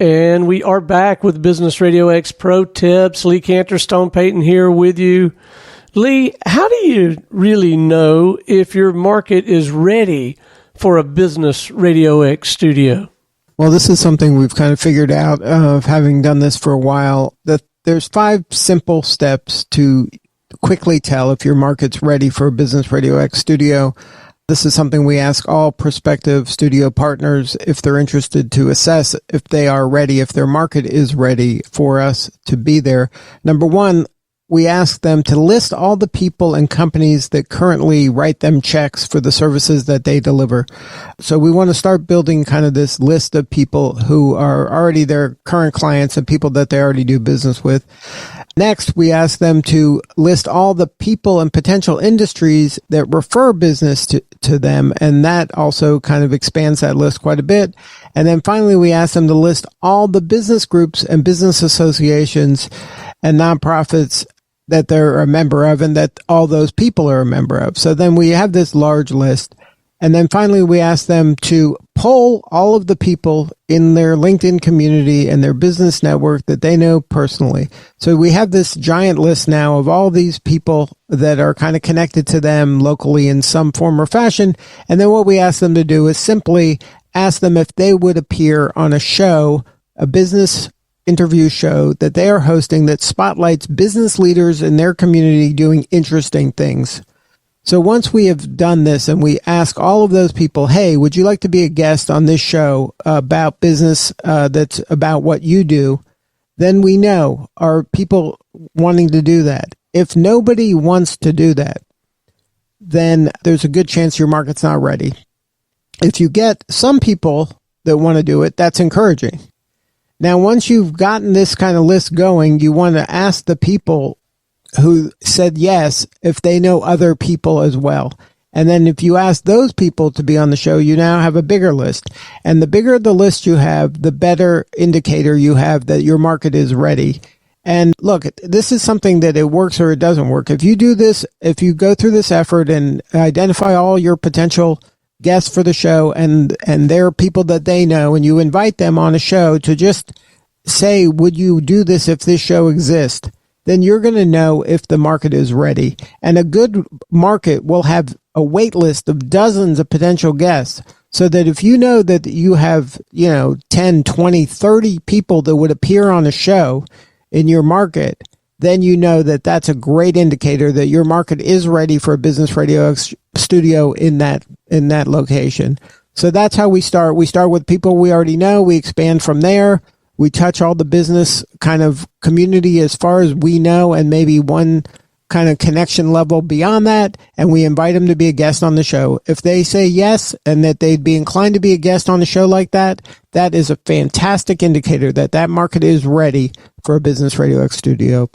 And we are back with Business RadioX Pro Tips. Lee Kantor, Stone Payton here with you. Lee, how do you really know if your market is ready for a Business RadioX Studio? Well, this is something we've kind of figured out of having done this for a while, that there's 5 simple steps to quickly tell if your market's ready for a Business RadioX Studio. This is something we ask all prospective studio partners if they're interested to assess if they are ready, if their market is ready for us to be there. Number 1, we ask them to list all the people and companies that currently write them checks for the services that they deliver. So we want to start building kind of this list of people who are already their current clients and people that they already do business with. Next, we ask them to list all the people and potential industries that refer business to them, and that also kind of expands that list quite a bit. And then finally, we ask them to list all the business groups and business associations and nonprofits that they're a member of and that all those people are a member of. So then we have this large list. And then finally, we ask them to poll all of the people in their LinkedIn community and their business network that they know personally. So we have this giant list now of all these people that are kind of connected to them locally in some form or fashion. And then what we ask them to do is simply ask them if they would appear on a show, a business interview show that they are hosting that spotlights business leaders in their community doing interesting things. So once we have done this and we ask all of those people, hey, would you like to be a guest on this show about business that's about what you do? Then we know, are people wanting to do that? If nobody wants to do that, then there's a good chance your market's not ready. If you get some people that want to do it, that's encouraging. Now, once you've gotten this kind of list going, you want to ask the people who said yes if they know other people as well. And then if you ask those people to be on the show, you now have a bigger list. And the bigger the list you have, the better indicator you have that your market is ready. And look, this is something that it works or it doesn't work. If you do this, if you go through this effort and identify all your potential guests for the show and they're people that they know, and you invite them on a show to just say, would you do this if this show exists? Then you're going to know if the market is ready. And a good market will have a wait list of dozens of potential guests, so that if you know that you have, 10, 20, 30 people that would appear on a show in your market, then you know that that's a great indicator that your market is ready for a Business RadioX Studio in that location. So that's how we start. We start with people we already know. We expand from there. We touch all the business kind of community as far as we know, and maybe one kind of connection level beyond that, and we invite them to be a guest on the show. If they say yes and that they'd be inclined to be a guest on a show like that, that is a fantastic indicator that that market is ready for a Business RadioX Studio.